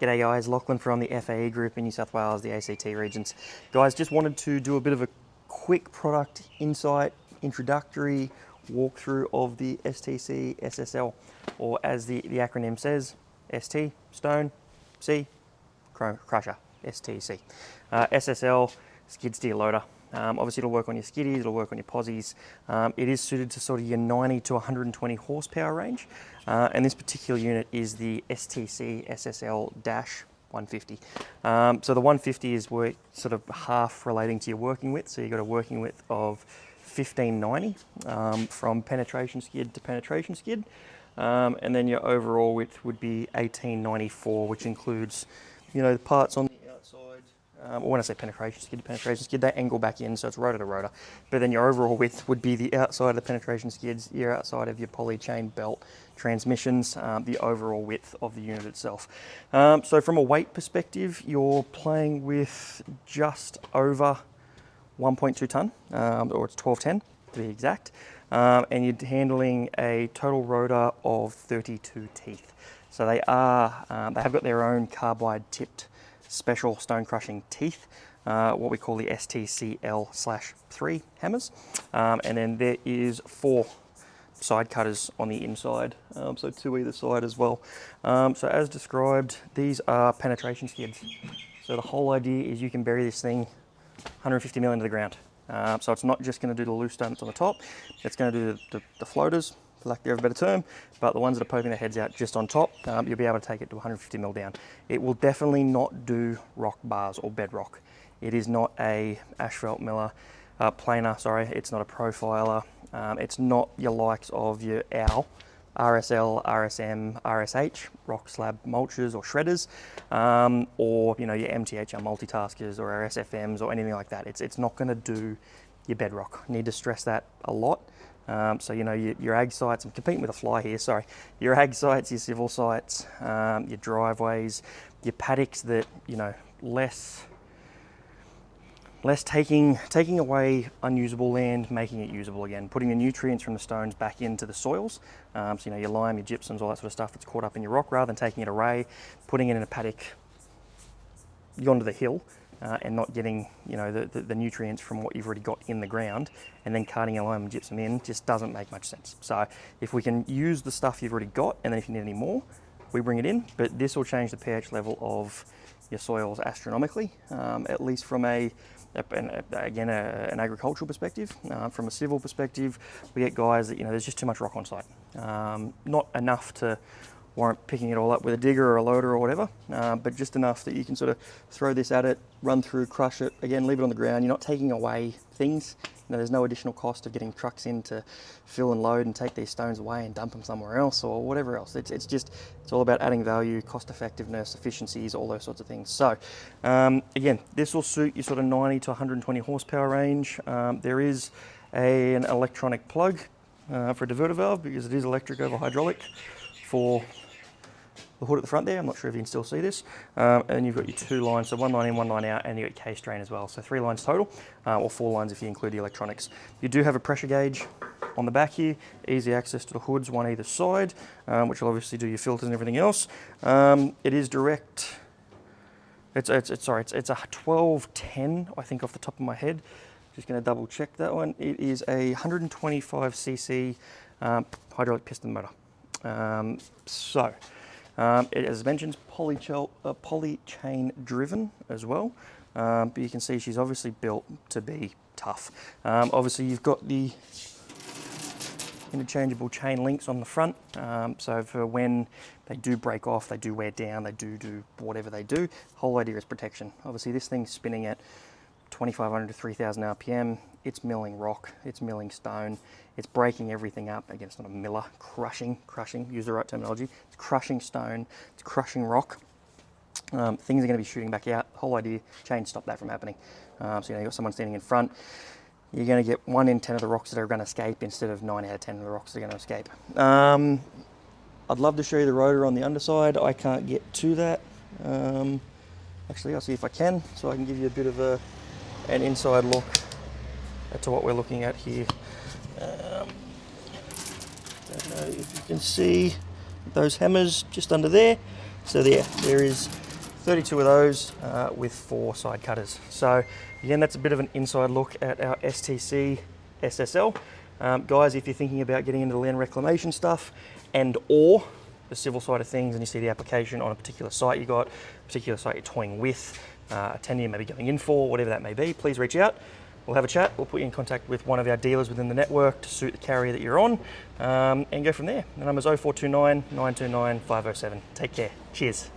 G'day guys, Lachlan from the FAE group in New South Wales, the ACT regions. Guys, just wanted to do a bit of a quick product insight, introductory walkthrough of the STC SSL, or as the acronym says, ST, Stone, C, Crusher, STC. SSL, skid steer loader. Obviously it'll work on your skiddies, it'll work on your posies. It is suited to sort of your 90 to 120 horsepower range. And this particular unit is the STC SSL-150. So the 150 is sort of half relating to your working width. So you've got a working width of 1590 from penetration skid to penetration skid. And then your overall width would be 1894, which includes, you know, the parts on the outside. Or when I say penetration skid, they angle back in, so it's rotor to rotor. But then your overall width would be the outside of the penetration skids, your outside of your poly chain belt transmissions, the overall width of the unit itself. So from a weight perspective, you're playing with just over 1.2 tonne, or it's 1210 to be exact. And you're handling a total rotor of 32 teeth. So they have got their own carbide tipped special stone crushing teeth, what we call the STCL/3 hammers. And then there is 4 side cutters on the inside, so 2 either side as well. So as described, these are penetration skids. So the whole idea is you can bury this thing 150 mil into the ground. So it's not just going to do the loose stones on the top, it's going to do the floaters, for lack of a better term, but the ones that are poking their heads out just on top, you'll be able to take it to 150 mil down. It will definitely not do rock bars or bedrock. It is not a asphalt planer, sorry, it's not a profiler, it's not your likes of your OWL, RSL, RSM, RSH, rock slab mulchers or shredders, or you know, your MTHR multitaskers or RSFMs or anything like that. It's not going to do your bedrock. I need to stress that a lot. So you know, your ag sites, I'm competing with a fly here, sorry. Your ag sites, your civil sites, your driveways, your paddocks that, you know, less taking away unusable land, making it usable again, putting the nutrients from the stones back into the soils. So you know, your lime, your gypsums, all that sort of stuff that's caught up in your rock, rather than taking it away, putting it in a paddock yonder the hill, and not getting, you know, the nutrients from what you've already got in the ground, and then carting your lime and gypsum in just doesn't make much sense. So if we can use the stuff you've already got, and then if you need any more, we bring it in. But this will change the pH level of your soils astronomically, at least from an agricultural perspective. From a civil perspective, we get guys that, you know, there's just too much rock on site. Not enough to warrant picking it all up with a digger or a loader or whatever, but just enough that you can sort of throw this at it, run through, crush it, again, leave it on the ground. You're not taking away things. You know, there's no additional cost of getting trucks in to fill and load and take these stones away and dump them somewhere else or whatever else. It's all about adding value, cost effectiveness, efficiencies, all those sorts of things. So again, this will suit your sort of 90 to 120 horsepower range. There is an electronic plug for a diverter valve, because it is electric over hydraulic, for the hood at the front there. I'm not sure if you can still see this. And you've got your 2 lines, so 1 line in, 1 line out, and you've got K-strain as well. So 3 lines total, or 4 lines if you include the electronics. You do have a pressure gauge on the back here, easy access to the hoods, one either side, which will obviously do your filters and everything else. It is direct, it's a 1210, I think, off the top of my head. Just going to double check that one. It is a 125cc hydraulic piston motor. As mentioned, poly chain driven as well, but you can see she's obviously built to be tough. Obviously you've got the interchangeable chain links on the front, so for when they do break off, they do wear down, they do whatever they do, the whole idea is protection. Obviously this thing's spinning at 2,500 to 3,000 RPM, it's milling rock, it's milling stone, it's breaking everything up. Again, it's not a miller, crushing, use the right terminology. It's crushing stone, it's crushing rock. Things are going to be shooting back out. The whole idea, chains stop that from happening. So you know, you've got someone standing in front, you're going to get 1 in 10 of the rocks that are going to escape instead of 9 out of 10 of the rocks that are going to escape. I'd love to show you the rotor on the underside. I can't get to that. Actually, I'll see if I can, so I can give you a bit of an inside look to what we're looking at here. Don't know if you can see those hammers just under there. So there is 32 of those with 4 side cutters. So again, that's a bit of an inside look at our STC SSL. Guys, if you're thinking about getting into the land reclamation stuff and or the civil side of things, and you see the application on a particular site you got, a particular site you're toying with, a tenure maybe going in for, whatever that may be, please reach out. We'll have a chat. We'll put you in contact with one of our dealers within the network to suit the carrier that you're on, and go from there. The number's 0429 929 507. Take care. Cheers.